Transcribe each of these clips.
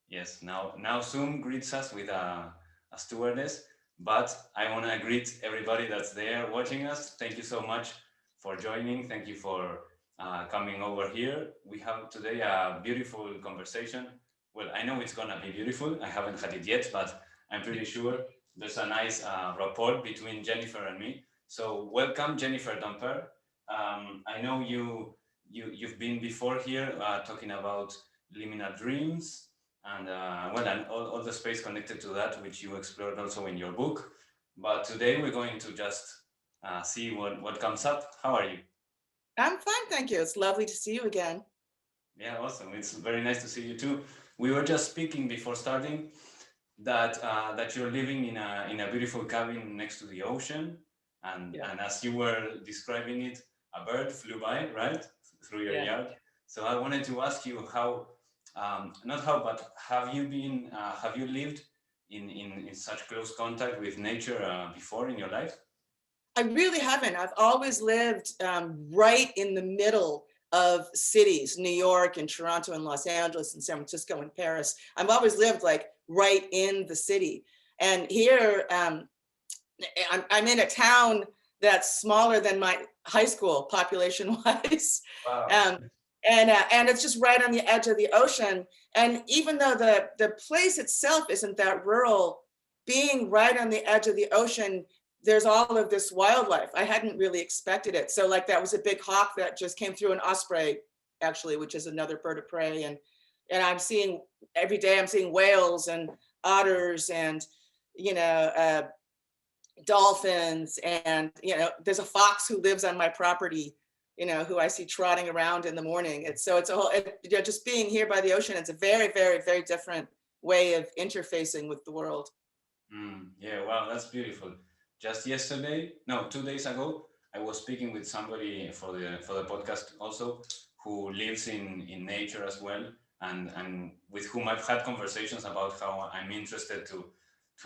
Yes, now Zoom greets us with a stewardess, but I want to greet everybody that's there watching us. Thank you so much for joining. Thank you for coming over here. We have today a beautiful conversation. Well, I know it's gonna be beautiful. I haven't had it yet, but I'm pretty sure there's a nice rapport between Jennifer and me. So welcome, Jennifer Dumpert. I know you've been before here talking about liminal dreams and and all the space connected to that, which you explored also in your book. But today we're going to just see what comes up. How are you? I'm fine, thank you. It's lovely to see you again. Yeah, awesome. It's very nice to see you too. We were just speaking before starting that you're living in a beautiful cabin next to the ocean, Yeah, and as you were describing it, a bird flew by right through your yeah. yard. So I wanted to ask you how, not how, but have you lived in such close contact with nature before in your life? I really haven't. I've always lived right in the middle of cities, New York and Toronto and Los Angeles and San Francisco and Paris. I've always lived like right in the city. And here, I'm in a town that's smaller than my high school population wise. Wow. Um, and it's just right on the edge of the ocean. And even though the place itself isn't that rural, being right on the edge of the ocean, there's all of this wildlife. I hadn't really expected it. So like that was a big hawk that just came through, an osprey, actually, which is another bird of prey. And I'm seeing every day, I'm seeing whales and otters and you know dolphins, and there's a fox who lives on my property, who I see trotting around in the morning. It's a whole just being here by the ocean, it's a very, very, very different way of interfacing with the world. Yeah, wow, that's beautiful. Just yesterday, no, 2 days ago, I was speaking with somebody for the podcast also, who lives in nature as well, and with whom I've had conversations about how I'm interested to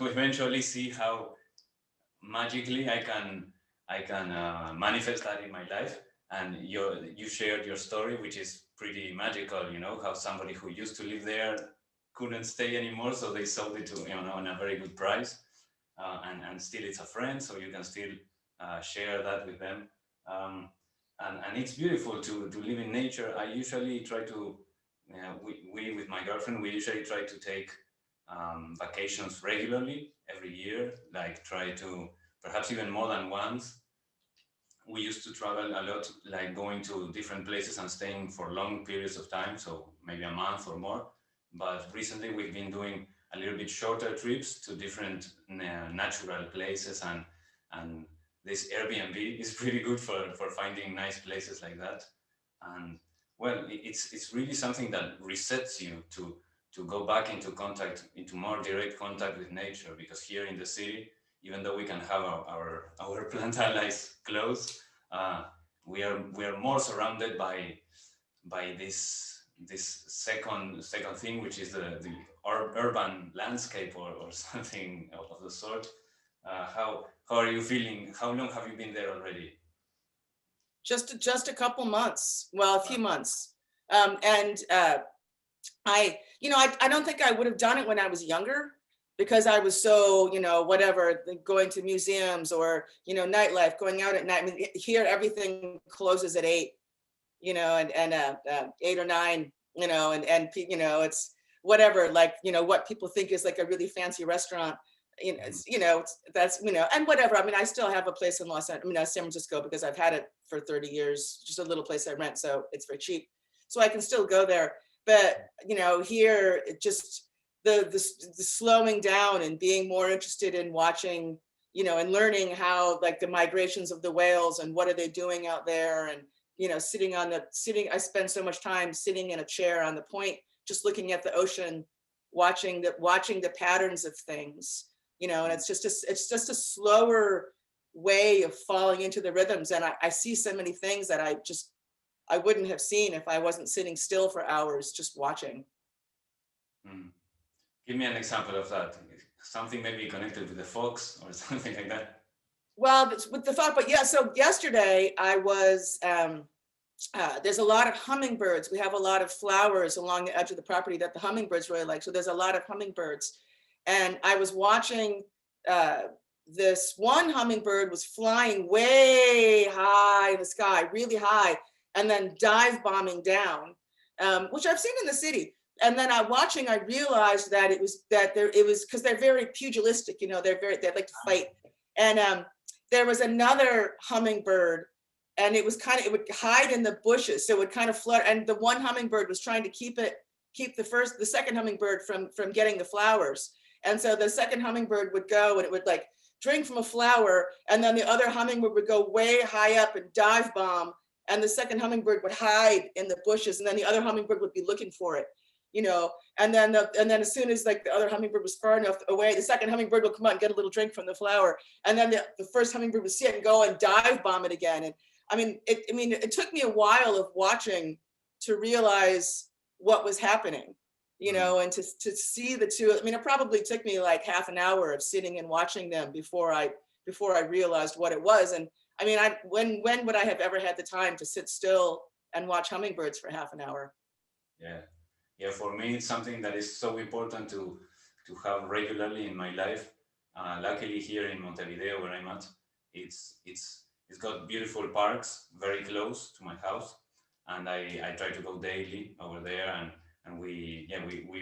eventually see how magically I can manifest that in my life. And you shared your story, which is pretty magical. You know how somebody who used to live there couldn't stay anymore, so they sold it to on a very good price, and still it's a friend, so you can still share that with them. Um, and it's beautiful to live in nature. I usually try to, we with my girlfriend, we usually try to take vacations regularly every year, like try to perhaps even more than once. We used to travel a lot, like going to different places and staying for long periods of time, so maybe a month or more. But recently we've been doing a little bit shorter trips to different natural places, and this Airbnb is pretty good for finding nice places like that. And well, it's really something that resets you to go back into contact, into more direct contact with nature, because here in the city, even though we can have our plant allies close, uh, we are more surrounded by this second thing, which is the urban landscape, or something of the sort. How are you feeling? How long have you been there already? Just a couple months, well, a few months. And I don't think I would have done it when I was younger, because I was so, whatever, going to museums or, nightlife, going out at night. I mean, here everything closes at 8, and 8 or 9, it's whatever, like, what people think is like a really fancy restaurant. Mhm. That's, and whatever. I mean, I still have a place in San Francisco, because I've had it for 30 years, just a little place I rent. So it's very cheap. So I can still go there. But, here it just, the slowing down and being more interested in watching, and learning how, like, the migrations of the whales and what are they doing out there. And, I spend so much time sitting in a chair on the point, just looking at the ocean, watching the patterns of things, and it's just a slower way of falling into the rhythms. And I see so many things that I wouldn't have seen if I wasn't sitting still for hours just watching. Mm. Give me an example of that. Something maybe connected with the fox or something like that. Well, with the thought, but yeah, so yesterday I was there's a lot of hummingbirds. We have a lot of flowers along the edge of the property that the hummingbirds really like. So there's a lot of hummingbirds. And I was watching this one hummingbird was flying way high in the sky, really high, and then dive bombing down, which I've seen in the city. And then I realized that it was because they're very pugilistic, you know, they like to fight. And there was another hummingbird, and it would hide in the bushes, so it would kind of flutter. And the one hummingbird was trying to keep the second hummingbird from getting the flowers. And so the second hummingbird would go and it would like drink from a flower, and then the other hummingbird would go way high up and dive bomb, and the second hummingbird would hide in the bushes, and then the other hummingbird would be looking for it, you know. And then as soon as like the other hummingbird was far enough away, the second hummingbird would come out and get a little drink from the flower, and then the first hummingbird would see it and go and dive bomb it again. And it took me a while of watching to realize what was happening, you know, and to see the two. I mean, it probably took me like half an hour of sitting and watching them before I realized what it was. And I mean, when would I have ever had the time to sit still and watch hummingbirds for half an hour? Yeah. For me, it's something that is so important to have regularly in my life. Luckily, here in Montevideo, where I'm at, it's got beautiful parks very close to my house, and I try to go daily over there, and we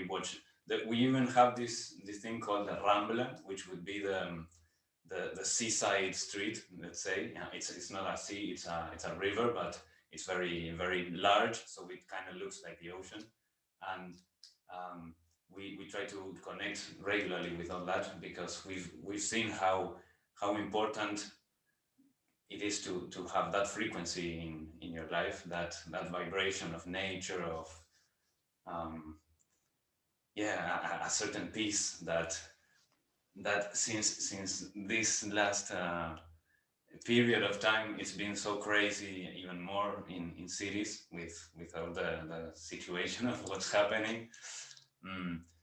watch. We even have this thing called the Rambla, which would be the seaside street, let's say. It's not a sea, it's a river, but it's very, very large, so it kind of looks like the ocean. And we try to connect regularly with all that, because we've seen how important it is to have that frequency in your life, that vibration of nature, of a certain peace that since this last period of time, it's been so crazy, even more in cities with all the situation of what's happening.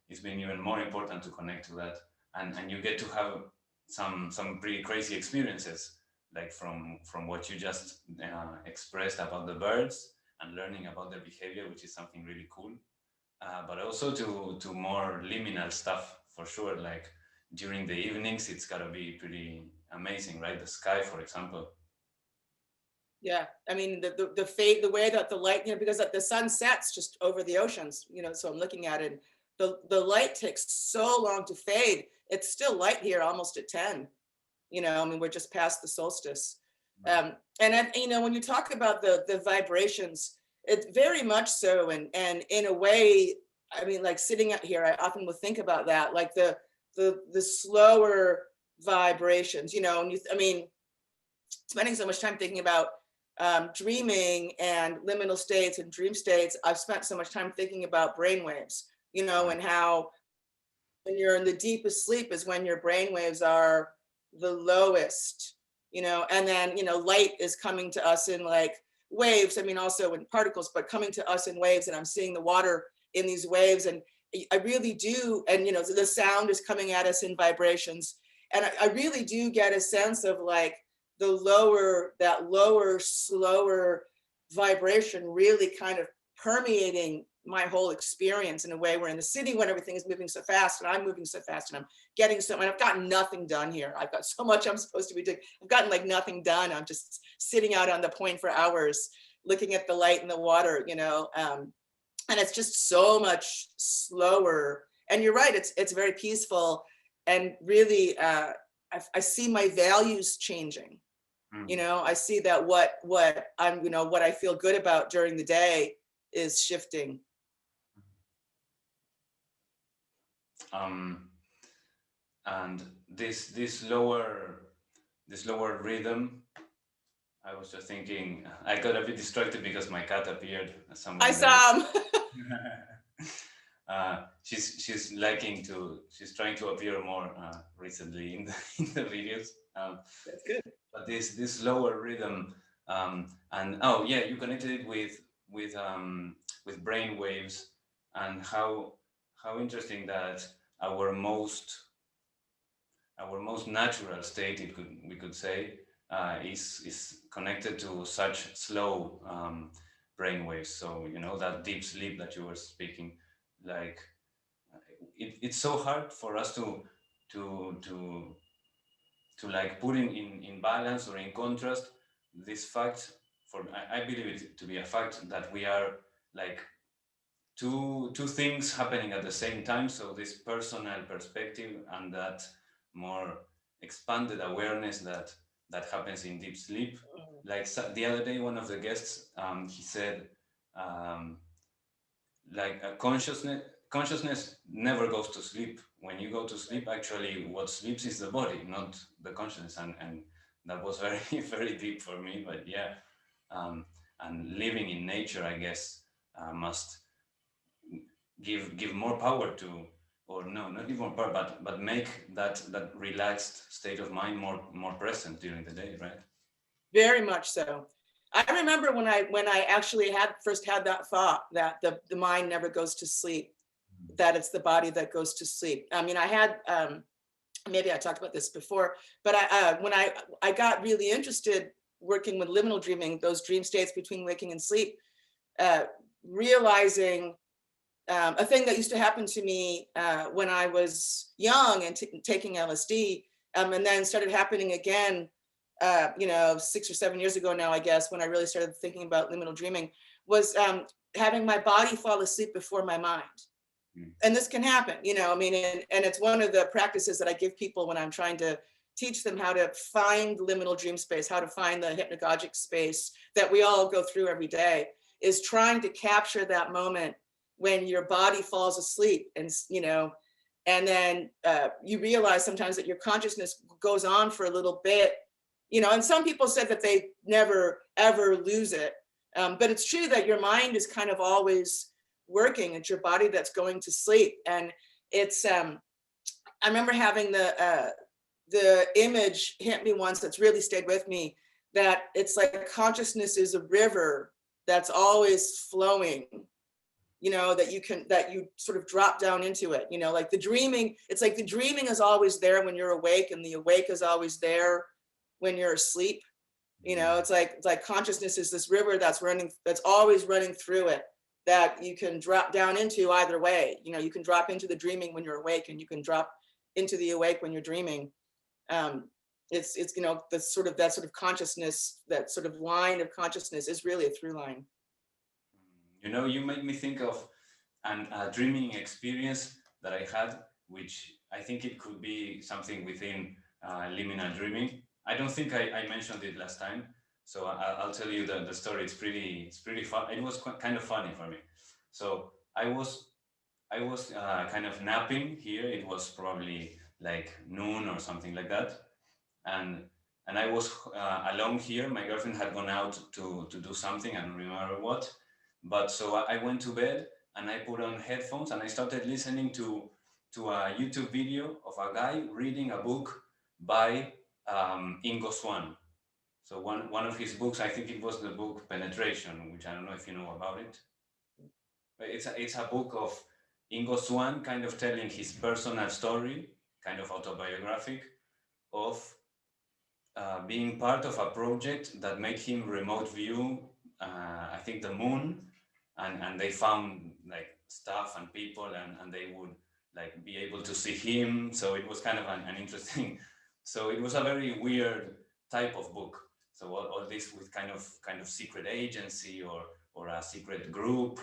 It's been even more important to connect to that, and you get to have some pretty crazy experiences, like from what you just expressed about the birds and learning about their behavior, which is something really cool. But also to more liminal stuff, for sure. Like during the evenings, it's gotta be pretty amazing, right? The sky, for example. Yeah, I mean the fade, the way that the light, you know, because the sun sets just over the oceans, you know. So I'm looking at it. The light takes so long to fade. It's still light here, almost at 10. You know, I mean, we're just past the solstice. And you know, when you talk about the vibrations, it's very much so. And in a way, I mean, like sitting out here, I often will think about that, like the slower vibrations, you know. And I mean, spending so much time thinking about dreaming and liminal states and dream states, I've spent so much time thinking about brainwaves, you know, and how when you're in the deepest sleep is when your brainwaves are the lowest, you know. And then, you know, light is coming to us in like waves, I mean, also in particles, but coming to us in waves. And I'm seeing the water in these waves. And I really do. And, you know, the sound is coming at us in vibrations. And I really do get a sense of like that lower, slower vibration really kind of permeating my whole experience in a way where in the city, when everything is moving so fast and I'm moving so fast and I'm getting so, and I've gotten nothing done here. I've got so much I'm supposed to be doing. I've gotten like nothing done. I'm just sitting out on the point for hours, looking at the light in the water, you know, and it's just so much slower. And you're right, it's very peaceful. And really, I see my values changing. You know, I see that what I'm, you know, what I feel good about during the day is shifting. And this lower rhythm, I was just thinking, I got a bit distracted because my cat appeared somewhere. I saw him. She's she's trying to appear more recently in the videos. That's good. But this lower rhythm, and oh yeah, you connected it with brain waves, and how interesting that our most natural state, we could say, is connected to such slow brainwaves. So that deep sleep that you were speaking, like it's so hard for us to to to like put in balance or in contrast this fact. I believe it to be a fact that we are like two things happening at the same time. So this personal perspective and that more expanded awareness that happens in deep sleep. Like the other day, one of the guests, he said, um, like consciousness never goes to sleep. When you go to sleep, actually what sleeps is the body, not the consciousness. And that was very very deep for me. But yeah, um, and living in nature, I guess, must give more power to, or no, not give more power, but make that relaxed state of mind more present during the day, right? Very much so. I remember when I actually had first had that thought that the mind never goes to sleep, that it's the body that goes to sleep. I mean, I had maybe I talked about this before, but when I got really interested working with liminal dreaming, those dream states between waking and sleep, uh, realizing a thing that used to happen to me when I was young and taking LSD, and then started happening again, 6 or 7 years ago now, I guess, when I really started thinking about liminal dreaming, was having my body fall asleep before my mind. Mm. And this can happen, I mean, and it's one of the practices that I give people when I'm trying to teach them how to find liminal dream space, how to find the hypnagogic space that we all go through every day, is trying to capture that moment when your body falls asleep. And then you realize sometimes that your consciousness goes on for a little bit, and some people said that they never ever lose it, but it's true that your mind is kind of always working. It's your body that's going to sleep. And it's I remember having the image hit me once that's really stayed with me, that it's like consciousness is a river that's always flowing, that you sort of drop down into it, like the dreaming. It's like the dreaming is always there when you're awake, and the awake is always there when you're asleep. It's like consciousness is this river that's always running through it, that you can drop down into either way. You can drop into the dreaming when you're awake, and you can drop into the awake when you're dreaming. It's that sort of consciousness, that sort of line of consciousness is really a through line. You made me think of a dreaming experience that I had, which I think it could be something within liminal dreaming. I don't think I mentioned it last time, so I'll tell you the story. It's pretty fun. It was kind of funny for me. So I was kind of napping here. It was probably like noon or something like that, and and I was alone here. My girlfriend had gone out to do something. I don't remember what, but so I went to bed and I put on headphones and I started listening to a YouTube video of a guy reading a book by Ingo Swann. So one of his books, I think it was the book Penetration, which I don't know if you know about it. But it's a book of Ingo Swann kind of telling his personal story, kind of autobiographic, of being part of a project that made him remote view, I think the moon, and they found like stuff and people, and they would like be able to see him. So it was kind of an interesting. So it was a very weird type of book. So all this with kind of secret agency or a secret group,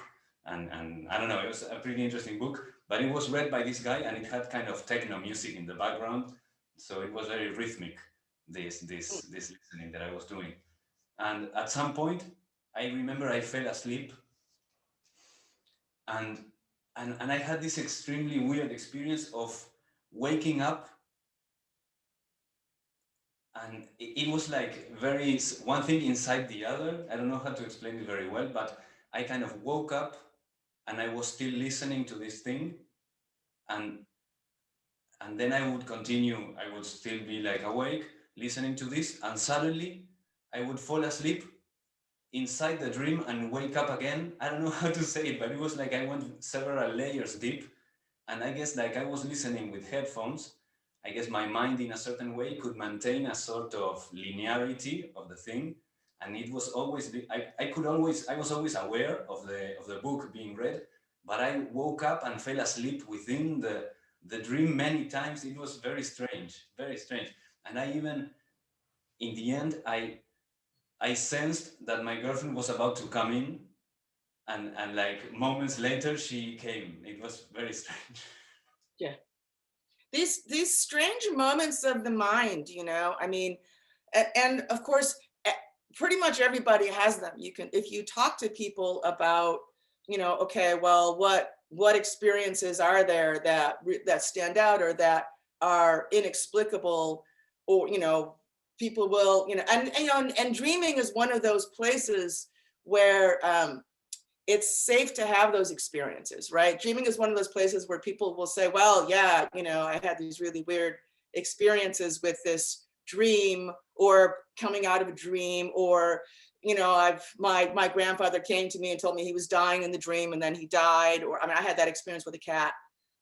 and I don't know. It was a pretty interesting book, but it was read by this guy, and it had kind of techno music in the background, so it was very rhythmic, this listening that I was doing. And at some point, I remember I fell asleep, and and I had this extremely weird experience of waking up, and it was like very one thing inside the other. I don't know how to explain it very well, but I kind of woke up and I was still listening to this thing, and and then I would continue. I would still be like awake listening to this, and suddenly I would fall asleep inside the dream and wake up again. I don't know how to say it, but it was like I went several layers deep. And I guess like I was listening with headphones, I guess my mind in a certain way could maintain a sort of linearity of the thing. and it was always I was always aware of the book being read, but I woke up and fell asleep within the dream many times. It was very strange. And I even, in the end, I sensed that my girlfriend was about to come in, and like moments later she came. It was very strange. Yeah. These strange moments of the mind, you know, I mean, and of course, pretty much everybody has them. You can, if you talk to people about, you know, okay, well, what experiences are there that stand out or that are inexplicable, or, you know, people will, you know, and you know, and dreaming is one of those places where it's safe to have those experiences, right? Dreaming is one of those places where people will say, well, yeah, you know, I had these really weird experiences with this dream, or coming out of a dream, or, you know, my grandfather came to me and told me he was dying in the dream and then he died, or, I mean, I had that experience with a cat,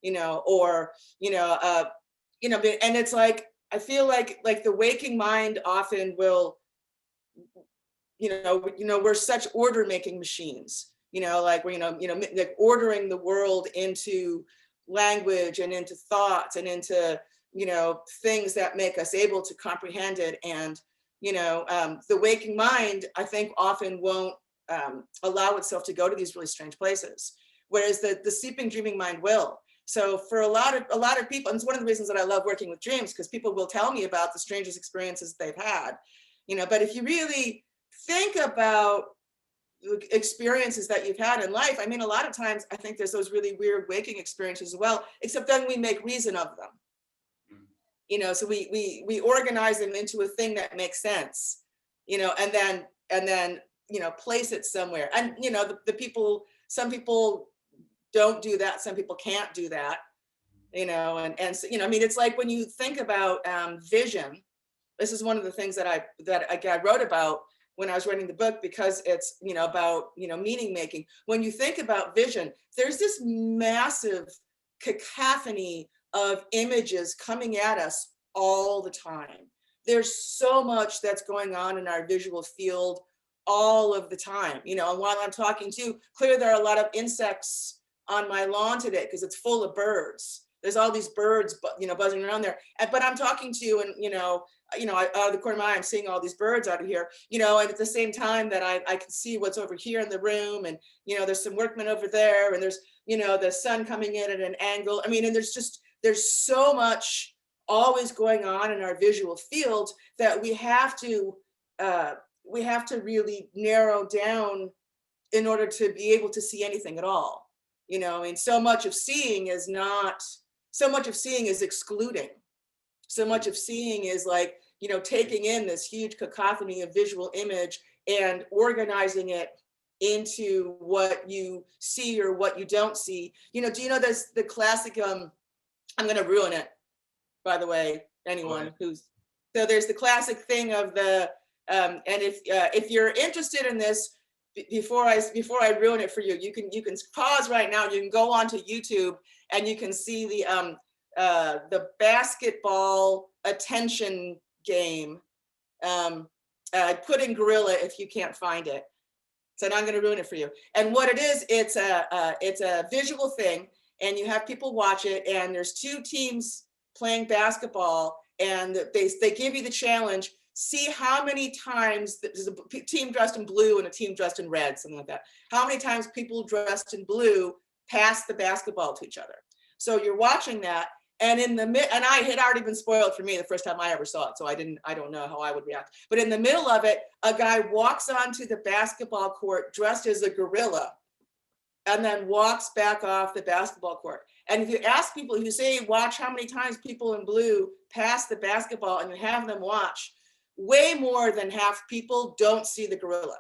you know, or, you know, and it's like, I feel like the waking mind often will, you know, we're such order making machines, you know, like we're, like ordering the world into language and into thoughts and into, you know, things that make us able to comprehend it. And, you know, the waking mind, I think, often won't allow itself to go to these really strange places, whereas the sleeping, dreaming mind will. So for a lot of people, and it's one of the reasons that I love working with dreams, because people will tell me about the strangest experiences they've had, you know. But if you really think about experiences that you've had in life, I mean, a lot of times I think there's those really weird waking experiences as well, except then we make reason of them. You know, so we organize them into a thing that makes sense, you know, and then you know, place it somewhere. And you know, the people, some people don't do that, some people can't do that, you know. And so, you know, I mean, it's like when you think about vision, this is one of the things that I wrote about when I was writing the book, because it's, you know, about, you know, meaning making. When you think about vision, there's this massive cacophony of images coming at us all the time. There's so much that's going on in our visual field all of the time, you know. And while I'm talking to you, clearly there are a lot of insects on my lawn today because it's full of birds. There's all these birds, you know, buzzing around there. But I'm talking to you, and you know, out of the corner of my eye, I'm seeing all these birds out of here, you know, and at the same time that I can see what's over here in the room, and you know, there's some workmen over there, and there's, you know, the sun coming in at an angle. I mean, and there's so much always going on in our visual field that we have to really narrow down in order to be able to see anything at all. You know, and so much of seeing is excluding. So much of seeing is like, you know, taking in this huge cacophony of visual image and organizing it into what you see or what you don't see. You know, do you know this, the classic, I'm going to ruin it, by the way, anyone who's, so there's the classic thing of the, and if you're interested in this, before I ruin it for you, you can pause right now. You can go onto YouTube and you can see the basketball attention game. I put in gorilla if you can't find it. So now I'm going to ruin it for you. And what it is, it's a visual thing, and you have people watch it, and there's two teams playing basketball, and they give you the challenge. See how many times, there's a team dressed in blue and a team dressed in red, something like that. How many times people dressed in blue pass the basketball to each other. So you're watching that, and and I had already been spoiled for me the first time I ever saw it, so I don't know how I would react. But in the middle of it, a guy walks onto the basketball court dressed as a gorilla, and then walks back off the basketball court. And if you ask people, if you say, watch how many times people in blue pass the basketball, and you have them watch, way more than half people don't see the gorilla,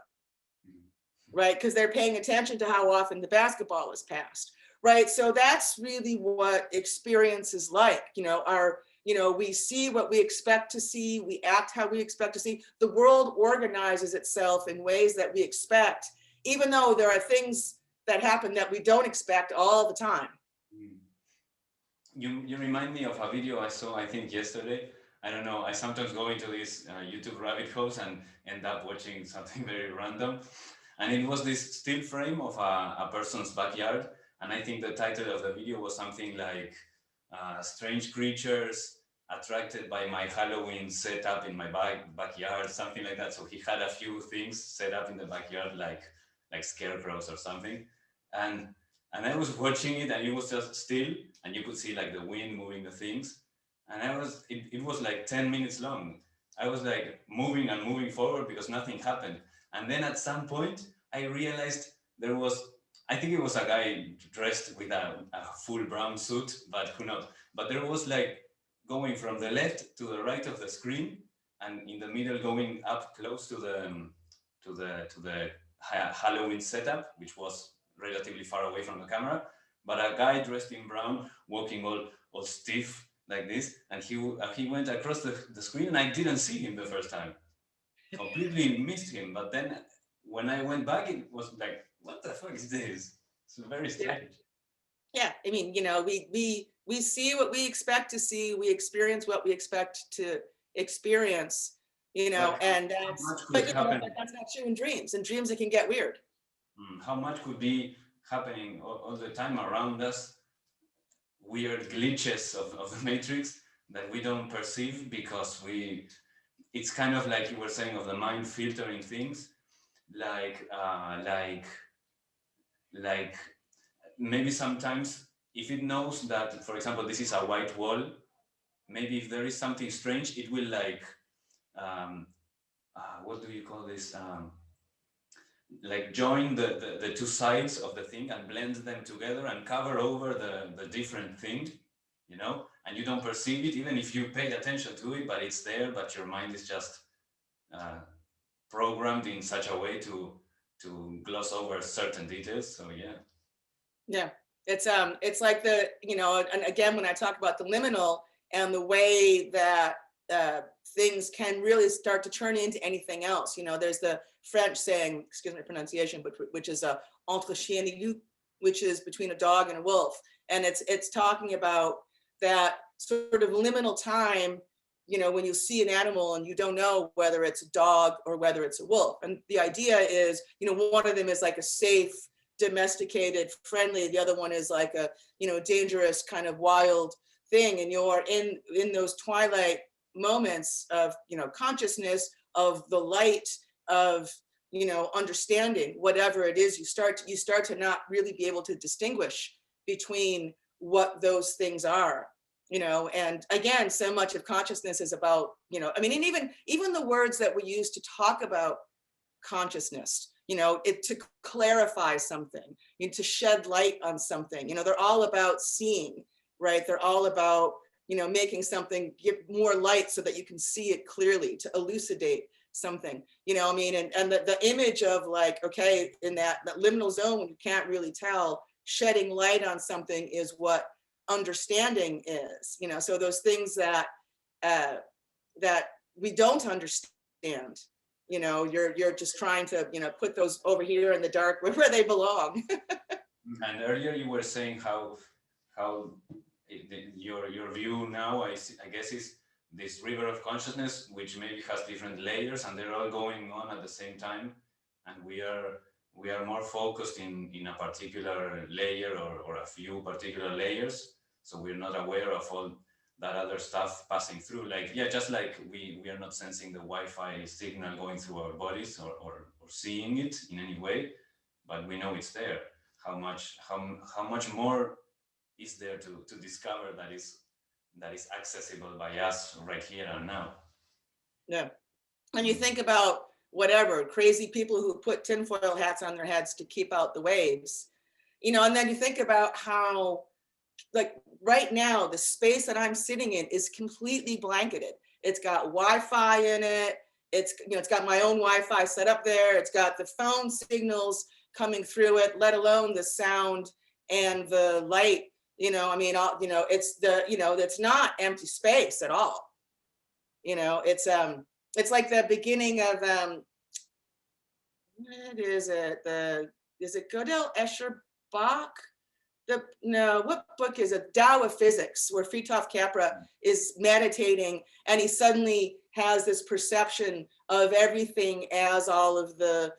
right? Because they're paying attention to how often the basketball is passed, right? So that's really what experience is like. You know, we see what we expect to see, we act how we expect to see. The world organizes itself in ways that we expect, even though there are things that happen that we don't expect all the time. You remind me of a video I saw, I think yesterday, I don't know. I sometimes go into these YouTube rabbit holes and end up watching something very random. And it was this still frame of a person's backyard. And I think the title of the video was something like strange creatures attracted by my Halloween setup in my backyard, something like that. So he had a few things set up in the backyard, like scarecrows or something. And and I was watching it, and it was just still, and you could see like the wind moving the things. And it was like 10 minutes long. I was like moving and moving forward because nothing happened. And then at some point, I realized there was, I think it was a guy dressed with a full brown suit, but who knows? But there was like going from the left to the right of the screen, and in the middle going up close to the Halloween setup, which was relatively far away from the camera. But a guy dressed in brown, walking all stiff like this, and he went across the screen, and I didn't see him the first time. Completely missed him. But then when I went back, it was like, what the fuck is this? It's very Yeah. strange. Yeah. I mean, we see what we expect to see. We experience what we expect to experience, But and how that's, much could but happen? but that's not true in dreams. In dreams, it can get weird. How much could be happening all the time around us? Weird glitches of the matrix that we don't perceive because it's kind of like you were saying of the mind filtering things, like like maybe sometimes if it knows that, for example, this is a white wall, maybe if there is something strange, it will like um, what do you call this, like join the two sides of the thing and blend them together and cover over the different thing, and you don't perceive it even if you pay attention to it, but it's there, but your mind is just uh, programmed in such a way to gloss over certain details. So yeah. Yeah. It's like and again, when I talk about the liminal and the way that things can really start to turn into anything else, there's the French saying, excuse my pronunciation, but which is entre chien et loup, which is between a dog and a wolf. And it's talking about that sort of liminal time, when you see an animal and you don't know whether it's a dog or whether it's a wolf. And the idea is, one of them is like a safe, domesticated, friendly. The other one is like a, dangerous kind of wild thing. And you're in those twilight moments of, consciousness, of the light, of, understanding whatever it is. You start to not really be able to distinguish between what those things are. And again, so much of consciousness is about, I mean, and even the words that we use to talk about consciousness, to clarify something, to shed light on something, they're all about seeing, right? They're all about, making something give more light so that you can see it clearly, to elucidate something, I mean, and the image of like, okay, in that liminal zone, when you can't really tell, shedding light on something is what understanding is, so those things that that we don't understand, you're just trying to, put those over here in the dark where they belong. And earlier you were saying how your view now, I guess, is this river of consciousness, which maybe has different layers, and they're all going on at the same time, and we are more focused in a particular layer or a few particular layers, so we're not aware of all that other stuff passing through. Like, yeah, just like we are not sensing the Wi-Fi signal going through our bodies or seeing it in any way, but we know it's there. How much more is there to discover that is accessible by us right here and now? Yeah. And you think about whatever crazy people who put tinfoil hats on their heads to keep out the waves, and then you think about how, like right now, the space that I'm sitting in is completely blanketed. It's got Wi-Fi in it. It's got my own Wi-Fi set up there. It's got the phone signals coming through it, let alone the sound and the light. I mean, it's not empty space at all. It's like the beginning of what is it? Is it Gödel Escher Bach? no, what book is it? Tao of Physics, where Fritjof Capra is meditating and he suddenly has this perception of everything as all of the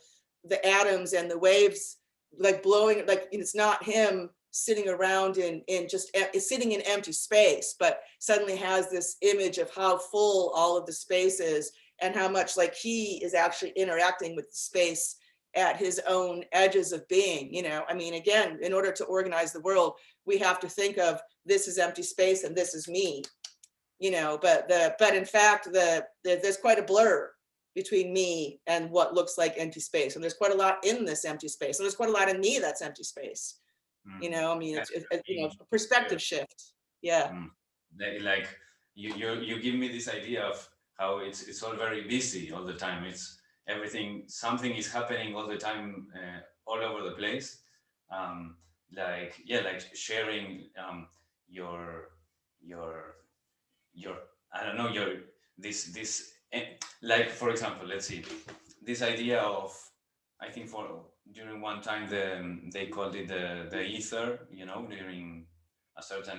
atoms and the waves like blowing, like it's not him sitting around in just sitting in empty space, but suddenly has this image of how full all of the space is and how much like he is actually interacting with the space at his own edges of being. I mean, again, in order to organize the world, we have to think of this is empty space and this is me, but in fact, there's quite a blur between me and what looks like empty space. And there's quite a lot in this empty space. And there's quite a lot in me that's empty space. I mean, That's it's a perspective shift. Yeah. Like you give me this idea of how it's all very busy all the time. It's everything, something is happening all the time, all over the place. Like sharing your your your I don't know, your this like, for example, let's see, this idea of, I think for during one time they called it the ether, during a certain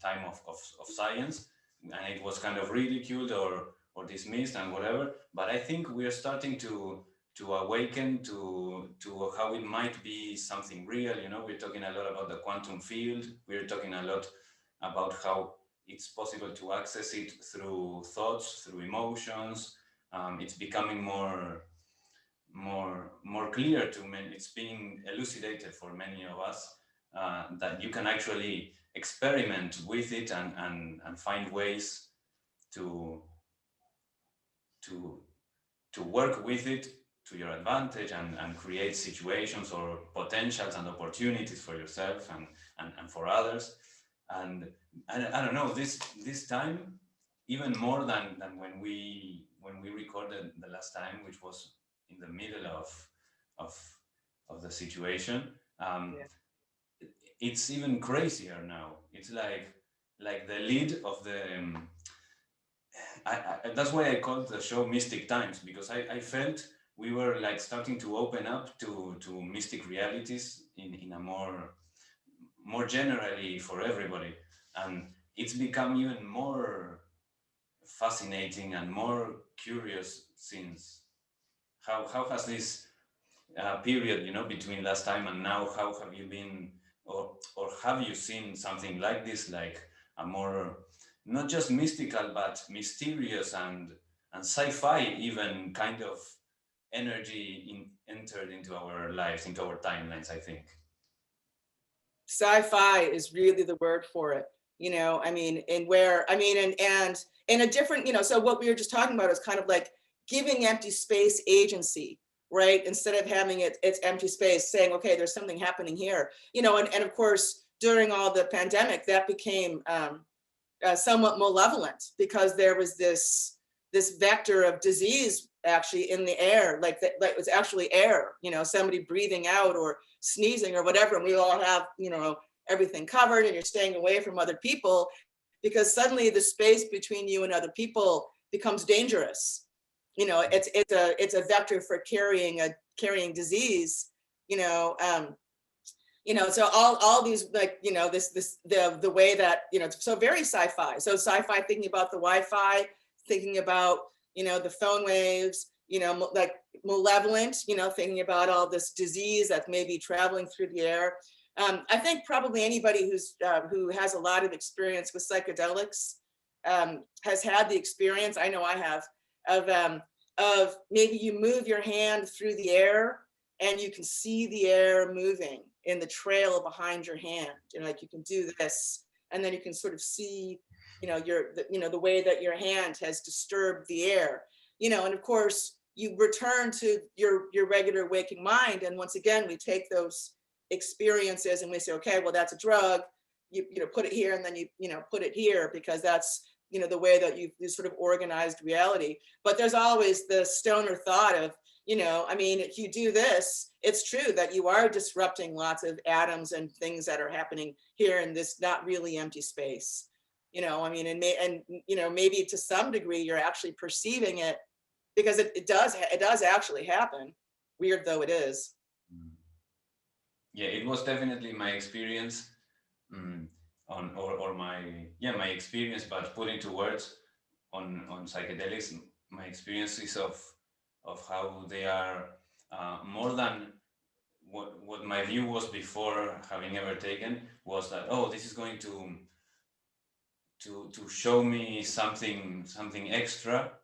time of science, and it was kind of ridiculed or dismissed and whatever. But I think we are starting to awaken to how it might be something real. We're talking a lot about the quantum field. We're talking a lot about how it's possible to access it through thoughts, through emotions. It's becoming more clear to many. It's being elucidated for many of us, that you can actually experiment with it and find ways to to to work with it to your advantage and create situations or potentials and opportunities for yourself and for others. And I don't know, this time, even more than when we recorded the last time, which was in the middle of of the situation. Yeah. It's even crazier now. It's like the lead of the that's why I called the show Mystic Times, because I felt we were like starting to open up to mystic realities in a more generally for everybody. And it's become even more fascinating and more curious since. How has this period, between last time and now, how have you been, or have you seen something like this, like a more, not just mystical but mysterious and sci-fi even kind of energy entered into our lives, into our timelines, I think. Sci-fi is really the word for it. I mean, and in a different, so what we were just talking about is kind of like giving empty space agency, right? Instead of having it's empty space, saying, okay, there's something happening here, and of course, during all the pandemic, that became somewhat malevolent because there was this vector of disease actually in the air, like it was actually air, somebody breathing out or sneezing or whatever, and we all have everything covered, and you're staying away from other people because suddenly the space between you and other people becomes dangerous. It's a vector for carrying disease. So all these, like, the way that, so very sci-fi. So sci-fi, thinking about the Wi-Fi, thinking about, the phone waves, like malevolent, thinking about all this disease that may be traveling through the air. I think probably anybody who has a lot of experience with psychedelics has had the experience, I know I have, of maybe you move your hand through the air and you can see the air moving in the trail behind your hand. Like you can do this, and then you can sort of see, the way that your hand has disturbed the air, and of course you return to your regular waking mind. And once again, we take those experiences and we say, okay, well, that's a drug. You put it here, and then you put it here, because that's, the way that you sort of organized reality. But there's always the stoner thought of, if you do this, it's true that you are disrupting lots of atoms and things that are happening here in this not really empty space. And maybe to some degree you're actually perceiving it, because it does actually happen, weird though it is. Yeah, it was definitely my experience, mm, on or my my experience, but put into words on psychedelics, my experiences of how they are more than what my view was before having ever taken, was that, oh, this is going to show me something extra.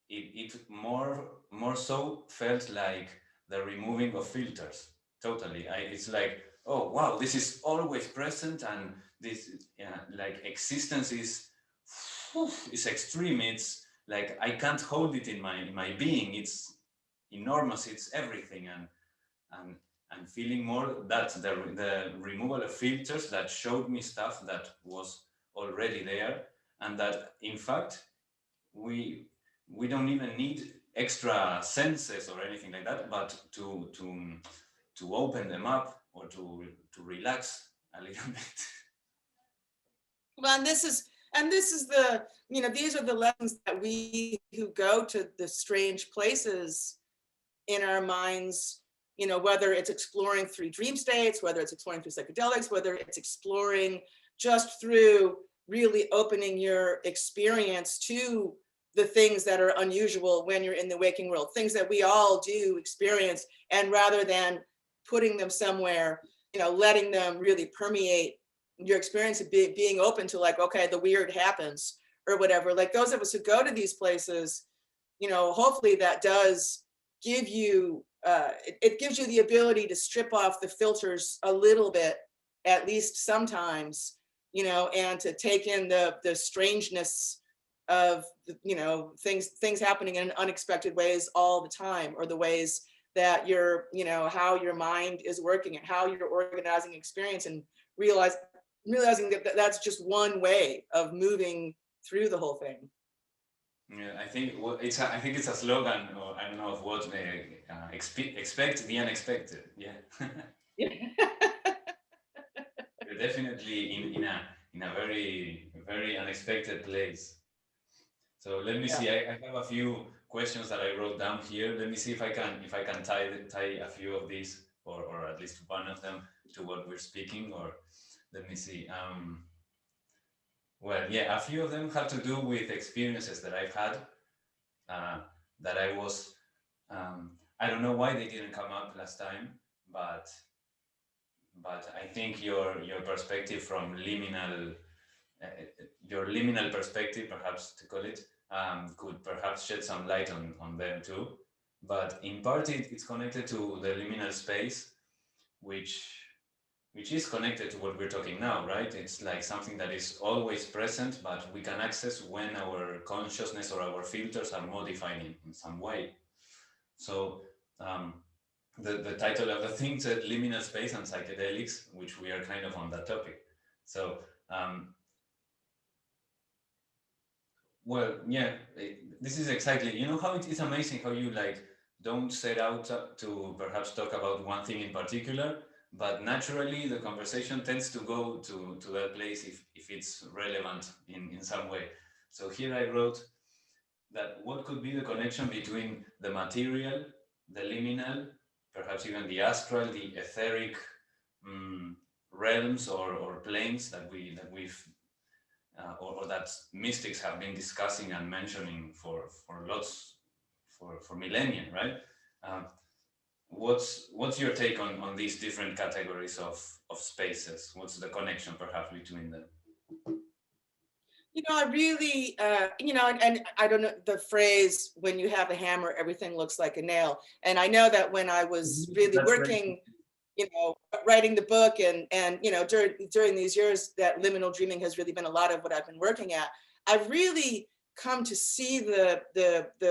It more so felt like the removing of filters. Totally, it's like, oh wow, this is always present, and this like existence is extreme. It's like I can't hold it in my being. It's enormous. It's everything, and and feeling more that the removal of filters that showed me stuff that was already there, and that in fact we we don't even need extra senses or anything like that, but to open them up, or to relax a little bit. Well, and this is the, these are the lessons that we who go to the strange places in our minds, whether it's exploring through dream states, whether it's exploring through psychedelics, whether it's exploring just through really opening your experience to the things that are unusual when you're in the waking world, things that we all do experience, and rather than putting them somewhere, letting them really permeate your experience of being open to, like, okay, the weird happens or whatever. Like those of us who go to these places, hopefully that does give you, it gives you the ability to strip off the filters a little bit, at least sometimes, and to take in the strangeness of, things happening in unexpected ways all the time, or the ways that how your mind is working and how you're organizing experience, and realizing that that's just one way of moving through the whole thing. Yeah, I think I think it's a slogan, or I don't know of what, expect the unexpected. Yeah. You're definitely in a very unexpected place. So let me Yeah. see. I have a few questions that I wrote down here. Let me see if I can tie a few of these, or at least one of them, to what we're speaking. Or let me see. Well, yeah, a few of them have to do with experiences that I've had, uh, that I was. I don't know why they didn't come up last time, but I think your perspective from uh, your liminal perspective, perhaps to call it, could perhaps shed some light on them too. But in part, it's connected to the liminal space, which is connected to what we're talking now, right? It's like something that is always present, but we can access when our consciousness or our filters are modified in some way. So um, the title of the thing said liminal space and psychedelics, which we are kind of on that topic. So well, yeah, this is exactly, how it is amazing how you like don't set out to perhaps talk about one thing in particular, but naturally the conversation tends to go to that place if it's relevant in some way. So here I wrote that what could be the connection between the material, the liminal, perhaps even the astral, the etheric, um, realms, or planes that we've or that mystics have been discussing and mentioning for lots for millennia, right? Um, what's your take on these different categories of spaces? What's the connection perhaps between them? I really, and I don't know the phrase, when you have a hammer, everything looks like a nail. And I know that when I was really That's right. working, writing the book, and during these years that liminal dreaming has really been a lot of what I've been working at, I've really come to see the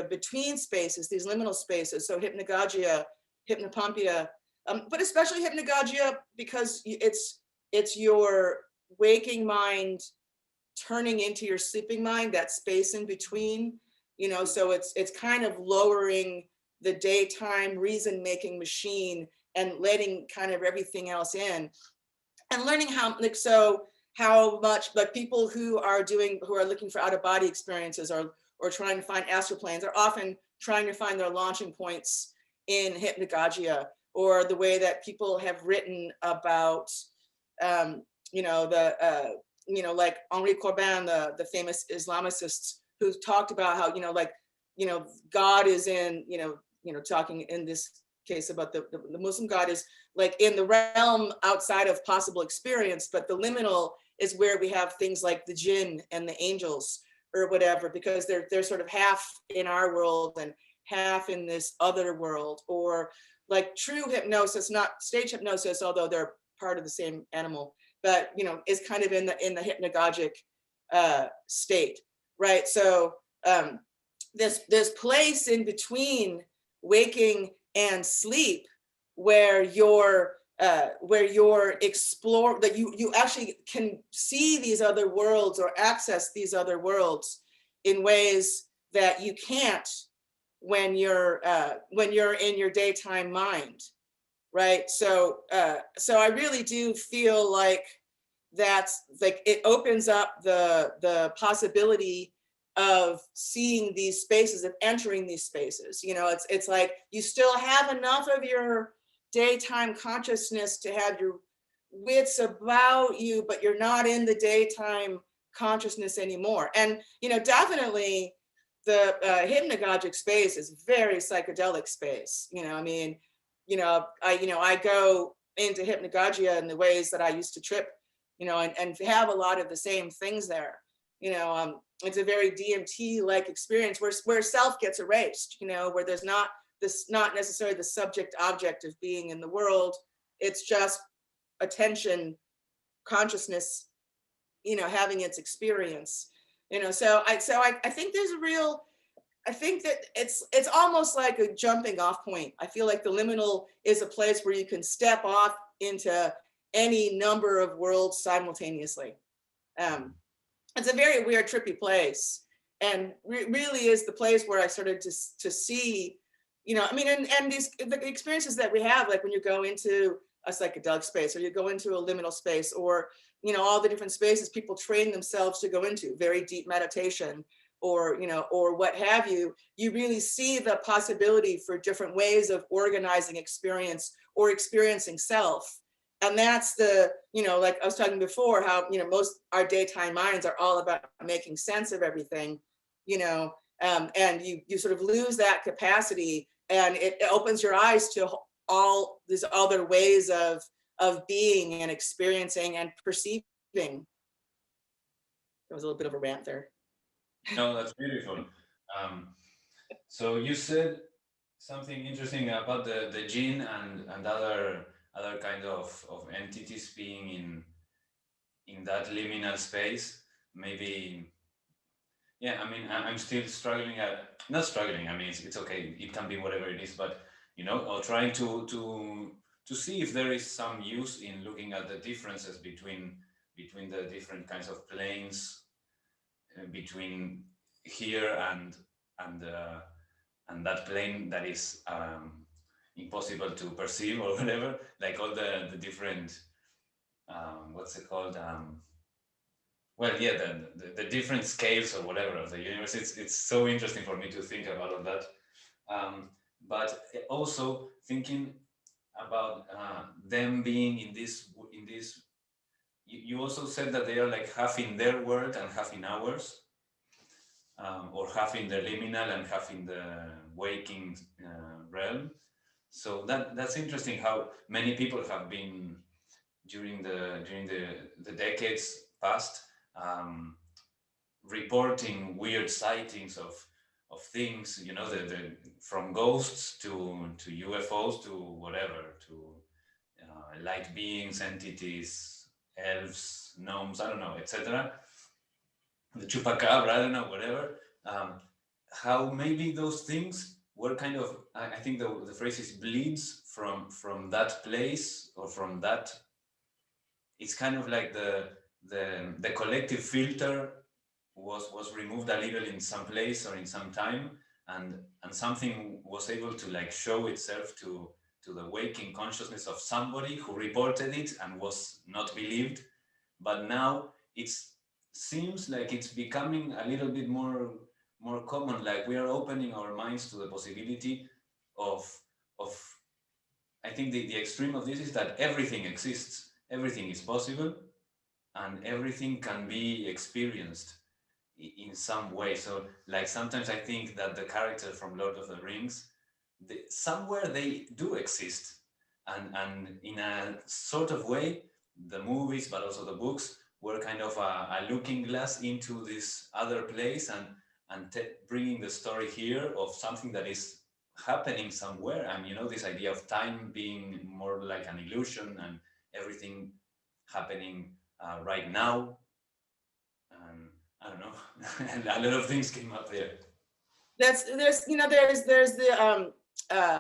between spaces, these liminal spaces. So hypnagogia, hypnopompia, but especially hypnagogia, because it's your waking mind turning into your sleeping mind, that space in between, so it's kind of lowering the daytime reason making machine and letting kind of everything else in, and learning how, like, so how much, like, people who are looking for out of body experiences, or trying to find astral planes, are often trying to find their launching points in hypnagogia, or the way that people have written about, you know, you know, like Henri Corbin, the famous Islamicists, who talked about how, you know, like, you know, God is in, talking in this case about the Muslim God is like in the realm outside of possible experience, but the liminal is where we have things like the jinn and the angels or whatever, because they're sort of half in our world and half in this other world. Or like true hypnosis, not stage hypnosis, although they're part of the same animal, but you know, is kind of in the hypnagogic state, right? So this place in between waking and sleep where you're explore, that you actually can see these other worlds or access these other worlds in ways that you can't when you're in your daytime mind, right? So so I really do feel like that's like it opens up the possibility of seeing these spaces, of entering these spaces. You know, it's like you still have enough of your daytime consciousness to have your wits about you, but you're not in the daytime consciousness anymore. And you know, definitely the hypnagogic space is very psychedelic space. You know, I mean, I go into hypnagogia in the ways that I used to trip, you know, and have a lot of the same things there. You know, it's a very DMT-like experience where self gets erased, you know, where there's not necessarily the subject object of being in the world. It's just attention, consciousness, you know, having its experience. You know, so I think there's a real, I think that it's almost like a jumping off point. I feel like the liminal is a place where you can step off into any number of worlds simultaneously. It's a very weird, trippy place, and really is the place where I started to see, you know, I mean, and these the experiences that we have, like when you go into a psychedelic space, or you go into a liminal space, or you know, all the different spaces people train themselves to go into, very deep meditation, or you know, or what have you. You really see the possibility for different ways of organizing experience or experiencing self. And that's the, you know, like I was talking before, how, you know, most our daytime minds are all about making sense of everything, you know, and you sort of lose that capacity, and it opens your eyes to all these other ways of being and experiencing and perceiving. There was a little bit of a rant there. No, that's beautiful. Um, so you said something interesting about the gene and other kind of entities being in that liminal space. Maybe, yeah. I mean, I'm still struggling. Not struggling. I mean, it's okay. It can be whatever it is, but you know, or trying to see if there is some use in looking at the differences between the different kinds of planes, between here and and that plane that is impossible to perceive or whatever, like all the different what's it called, well, yeah, the different scales or whatever of the universe. It's so interesting for me to think about all that, but also thinking about them being in this. You also said that they are like half in their world and half in ours, or half in the liminal and half in the waking realm. So that's interesting how many people have been during the decades past, um, reporting weird sightings of things, you know, the from ghosts to UFOs to whatever, to light beings, entities, elves, gnomes, I don't know, etc. The chupacabra, I don't know, whatever. Um, how maybe those things were kind of, I think the phrase is bleeds from that place, or from that. It's kind of like the collective filter was removed a little in some place or in some time, and something was able to like show itself to the waking consciousness of somebody who reported it and was not believed. But now it seems like it's becoming a little bit more common, like we are opening our minds to the possibility of of I think the extreme of this is that everything exists, everything is possible, and everything can be experienced in some way. So, like sometimes I think that the characters from Lord of the Rings, somewhere they do exist, and in a sort of way, the movies, but also the books, were kind of a looking glass into this other place, and bringing the story here of something that is happening somewhere. And this idea of time being more like an illusion, and everything happening right now. And I don't know, and a lot of things came up there. There's uh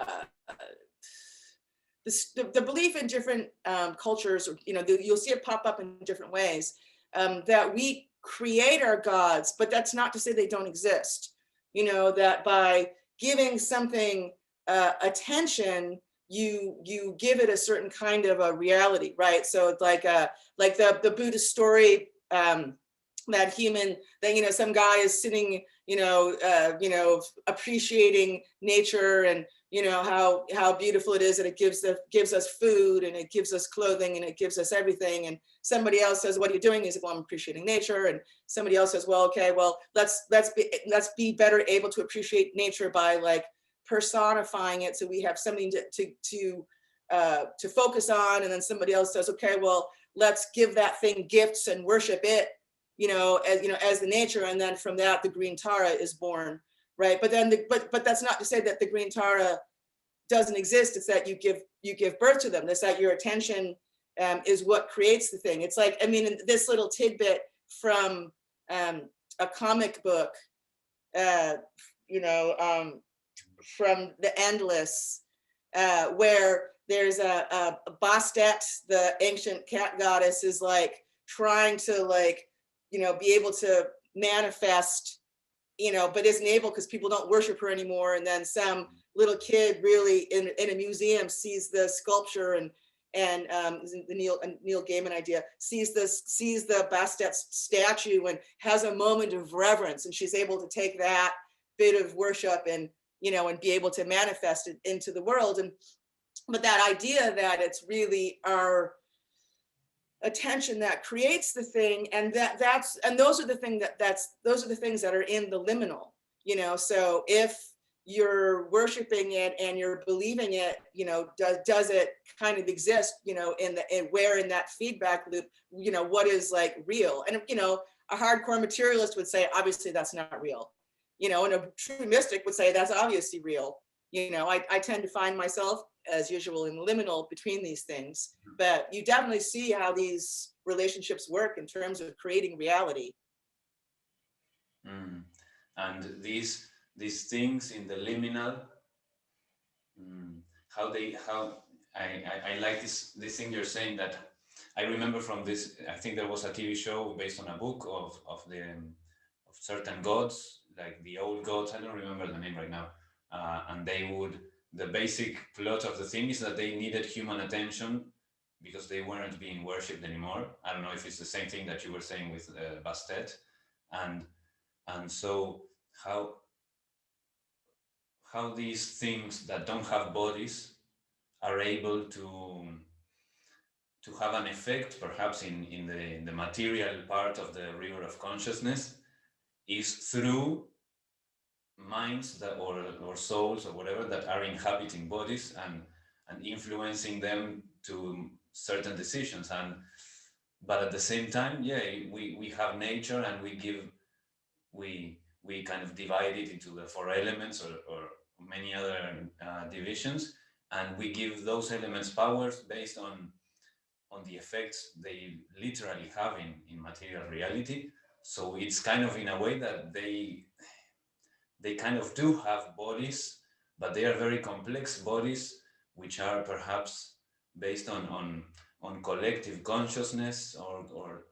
the belief in different cultures, or you'll see it pop up in different ways, that we create our gods, but that's not to say they don't exist. That by giving something attention, you give it a certain kind of a reality, right? So it's like the Buddhist story, that some guy is sitting, appreciating nature, and how beautiful it is, and it gives us food, and it gives us clothing, and it gives us everything. And somebody else says, "What are you doing?" He's like, "Well, I'm appreciating nature." And somebody else says, "Well, okay, well, let's be better able to appreciate nature by like personifying it, so we have something to focus on." And then somebody else says, "Okay, well, let's give that thing gifts and worship it, as the nature." And then from that, the green Tara is born, right? But then, but that's not to say that the green Tara doesn't exist. It's that you give birth to them. It's that your attention is what creates the thing. It's like, this little tidbit from a comic book, from the Endless, where there's a Bastet, the ancient cat goddess, is like trying to be able to manifest, but isn't able because people don't worship her anymore. And then some little kid really in a museum sees the sculpture, and the Neil Gaiman idea, sees the Bastet statue and has a moment of reverence, and she's able to take that bit of worship and be able to manifest it into the world. But that idea that it's really our attention that creates the thing, and those are the things that are in the liminal. So if you're worshiping it and you're believing it, does it kind of exist, where in that feedback loop, what is like real? And a hardcore materialist would say, obviously that's not real, and a true mystic would say that's obviously real. I tend to find myself, as usual, in liminal between these things, but you definitely see how these relationships work in terms of creating reality. And these things in the liminal, how I like this thing you're saying, that I remember from this. I think there was a TV show based on a book of certain gods, like the old gods. I don't remember the name right now. And the basic plot of the thing is that they needed human attention because they weren't being worshipped anymore. I don't know if it's the same thing that you were saying with Bastet, and so how these things that don't have bodies are able to have an effect, perhaps in the material part of the river of consciousness, is through minds or souls or whatever that are inhabiting bodies, and influencing them to certain decisions. But at the same time, yeah, we have nature, and we kind of divide it into the four elements, or many other divisions, and we give those elements powers based on the effects they literally have in material reality. So it's kind of in a way that they kind of do have bodies, but they are very complex bodies, which are perhaps based on collective consciousness, or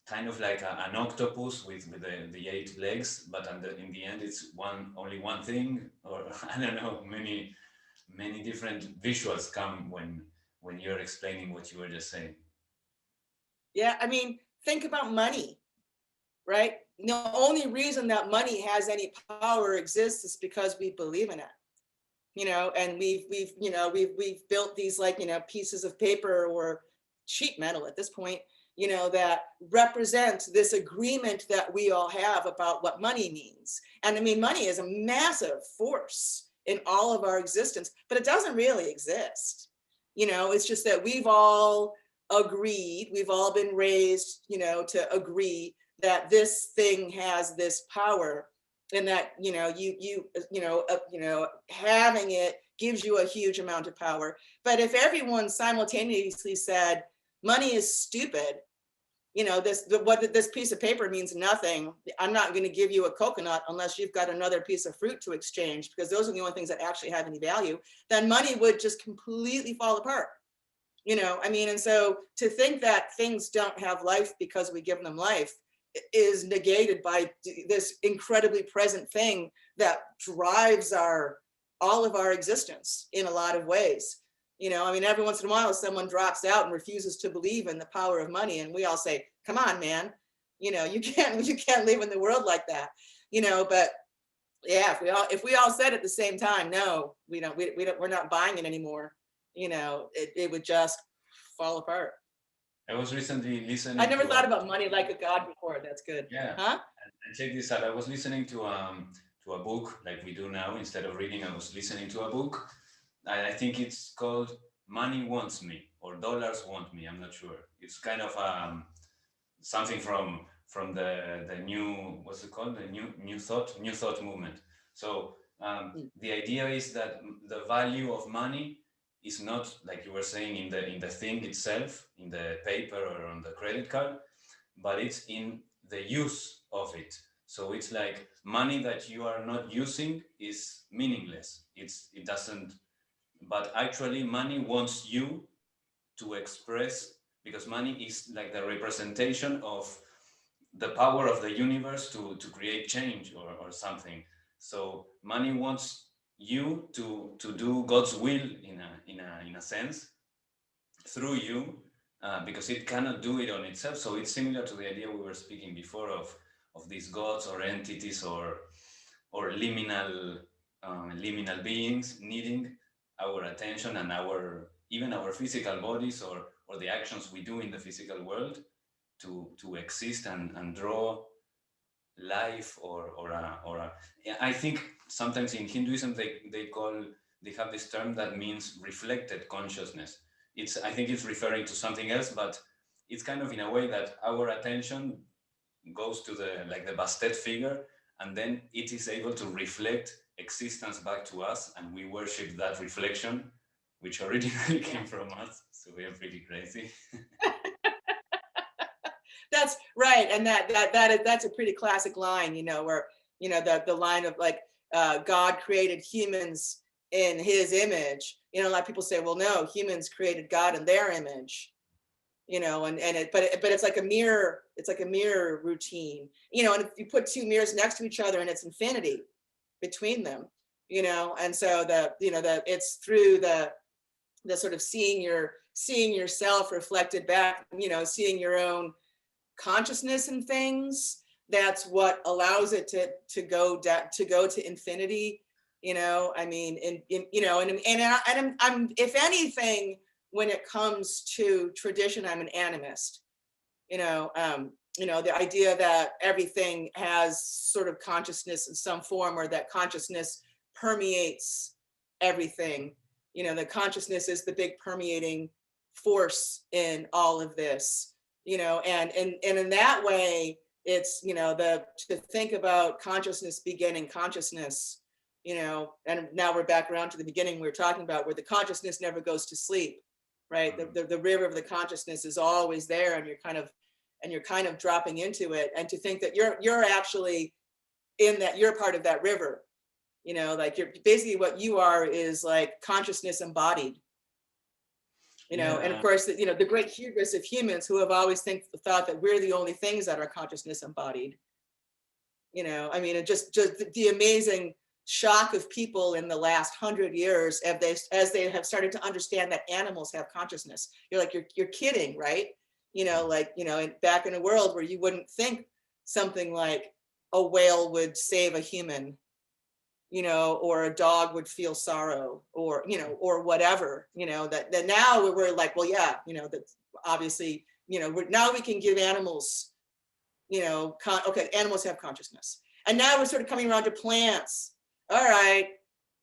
kind of like an octopus with the 8 legs, but in the end it's only one thing, or I don't know, many different visuals come when you're explaining what you were just saying. Yeah, think about money, right? The only reason that money has any power exists is because we believe in it. and we've built these like, pieces of paper or sheet metal at this point, that represent this agreement that we all have about what money means. And I mean, money is a massive force in all of our existence, but it doesn't really exist. It's just that we've all agreed, we've all been raised, to agree that this thing has this power, and that having it gives you a huge amount of power. But if everyone simultaneously said money is stupid, this piece of paper means nothing, I'm not going to give you a coconut unless you've got another piece of fruit to exchange, because those are the only things that actually have any value, then money would just completely fall apart. And so to think that things don't have life because we give them life is negated by this incredibly present thing that drives all of our existence in a lot of ways. Every once in a while someone drops out and refuses to believe in the power of money, and we all say, come on, man, you can't live in the world like that. But yeah, if we all said at the same time, no, we're not buying it anymore, it would just fall apart. I was recently listening. I never thought about money like a god before. That's good. Yeah. Huh? And check this out. I was listening to a book like we do now. Instead of reading, I was listening to a book. I think it's called "Money Wants Me" or "Dollars Want Me." I'm not sure. It's kind of something from the new, what's it called? The new thought movement. So the idea is that the value of money is not, like you were saying, in the thing itself, in the paper or on the credit card, but it's in the use of it. So it's like money that you are not using is meaningless. It doesn't. But actually, money wants you to express, because money is like the representation of the power of the universe to create change or something. So money wants you to do God's will in a sense through you, because it cannot do it on itself. So it's similar to the idea we were speaking before of these gods or entities or liminal beings needing our attention and even our physical bodies or the actions we do in the physical world to exist and draw life I think sometimes in Hinduism they have this term that means reflected consciousness. I think it's referring to something else, but it's kind of in a way that our attention goes to the Bastet figure, and then it is able to reflect existence back to us, and we worship that reflection, which originally came from us. So we are pretty crazy. That's right, and that's a pretty classic line, where the line of like God created humans in His image. A lot of people say, well, no, humans created God in their image. But it's like a mirror. It's like a mirror routine. And if you put two mirrors next to each other, and it's infinity between them. And so it's through the sort of seeing yourself reflected back. Seeing your own consciousness and things, that's what allows it to go to infinity. I'm if anything, when it comes to tradition, I'm an animist. The idea that everything has sort of consciousness in some form, or that consciousness permeates everything. The consciousness is the big permeating force in all of this. And in that way, it's, to think about consciousness beginning consciousness, and now we're back around to the beginning we were talking about, where the consciousness never goes to sleep, right? The river of the consciousness is always there, and you're kind of dropping into it. And to think that you're actually in that, you're part of that river, like you're basically, what you are is like consciousness embodied. And of course, the great hubris of humans who have always thought that we're the only things that are consciousness embodied. Just the amazing shock of people in the last 100 years as they have started to understand that animals have consciousness. You're like, you're kidding, right? Back in a world where you wouldn't think something like a whale would save a human. you know, or a dog would feel sorrow, or, you know, or whatever, you know, that now we're like, well, yeah, you know, that obviously, you know, now we can give animals, you know, okay, animals have consciousness. And now we're sort of coming around to plants. All right,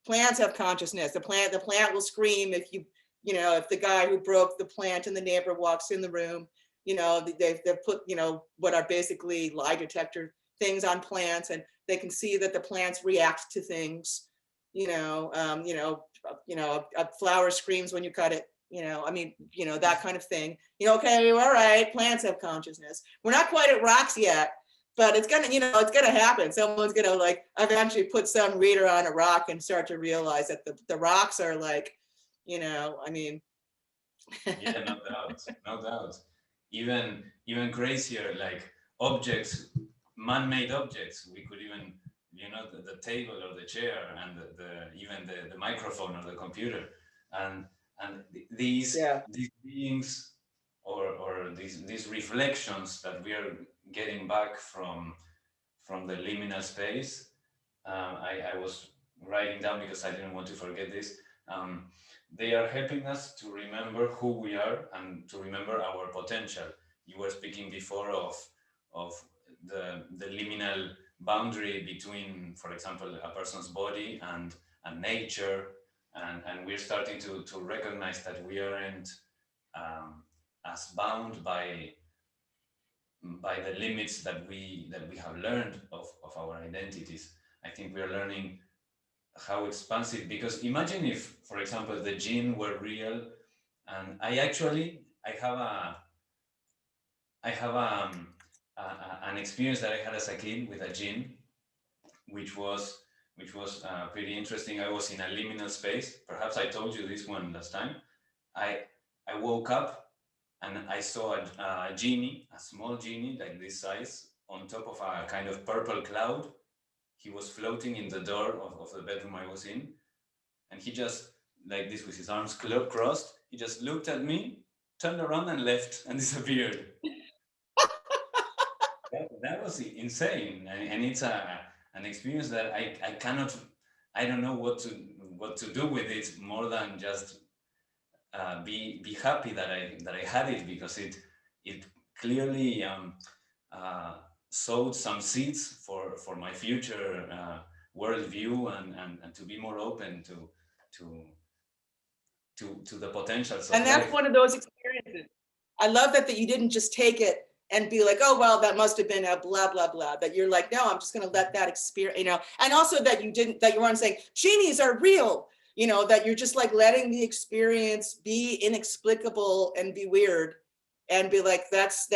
plants have consciousness. The plant will scream if you know, if the guy who broke the plant and the neighbor walks in the room. You know, they've put, you know, what are basically lie detector things on plants, and they can see that the plants react to things. You know, a flower screams when you cut it. You know, I mean, you know, that kind of thing. You know, okay, all right, plants have consciousness. We're not quite at rocks yet, but it's gonna, you know, it's gonna happen. Someone's gonna like eventually put some reader on a rock and start to realize that the rocks are like, you know, I mean. Yeah, no doubt, no doubt. Even crazier, like objects, man-made objects. We could even, you know, the table or the chair, and even the microphone or the computer, and these Yeah. these beings, or these reflections that we are getting back from the liminal space. I was writing down because I didn't want to forget this. Um, they are helping us to remember who we are and to remember our potential. You were speaking before of the liminal boundary between, for example, a person's body and nature, and we're starting to recognize that we aren't as bound by the limits that we have learned of our identities. I think we are learning how expansive, because imagine if, for example, the gene were real, and I have an experience that I had as a kid with a gene, which was pretty interesting. I was in a liminal space. Perhaps I told you this one last time. I I woke up and I saw a genie, a small genie like this size, on top of a kind of purple cloud. He was floating in the door of the bedroom I was in, and he just, like this, with his arms crossed, he just looked at me, turned around and left and disappeared. That was insane, and it's an experience that I cannot, I don't know what to do with it, more than just be happy that I had it, because it clearly uh, sowed some seeds for my future worldview, and to be more open to to the potentials of And that's life. one of those experiences. I love that you didn't just take it and be like, oh, well, that must have been a blah, blah, blah. That you're like, no, I'm just going to let that experience, you know, and also that you weren't saying genies are real, you know, that you're just like letting the experience be inexplicable and be weird and be like, that's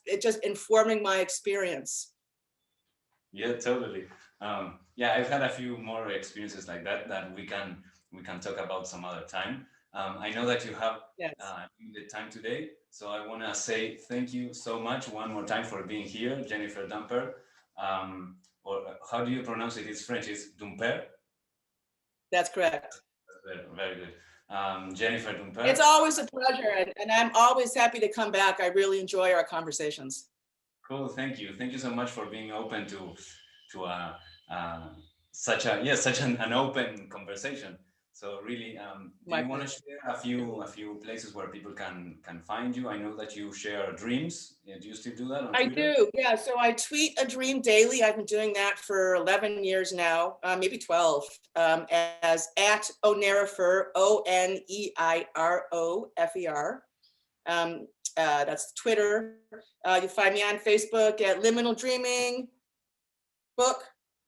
it, just informing my experience. Yeah, totally. Yeah, I've had a few more experiences like that we can talk about some other time. I know that you have Yes. limited time today, so I want to say thank you so much one more time for being here, Jennifer Dumpert. Or how do you pronounce it? It's French. It's Dumpert. That's correct. Very, very good. Jennifer Dumpert. It's always a pleasure, and I'm always happy to come back. I really enjoy our conversations. Cool. Thank you. Thank you so much for being open to such an open conversation. So really, do you want to share a few places where people can find you? I know that you share dreams. Yeah, do you still do that on Twitter? I do, yeah. So I tweet a dream daily. I've been doing that for 11 years now, maybe 12, as at Oneirofer, Oneirofer. That's Twitter. You find me on Facebook at Liminal Dreaming, book,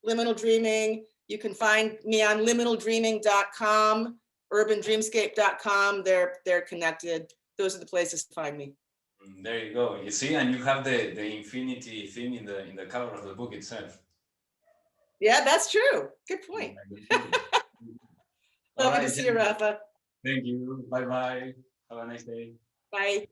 Liminal Dreaming. You can find me on liminaldreaming.com, urbandreamscape.com. They're connected. Those are the places to find me. There you go. You see, and you have the infinity thing in the cover of the book itself. Yeah, that's true. Good point. Lovely to see you, Rafa. Thank you. Bye bye. Have a nice day. Bye.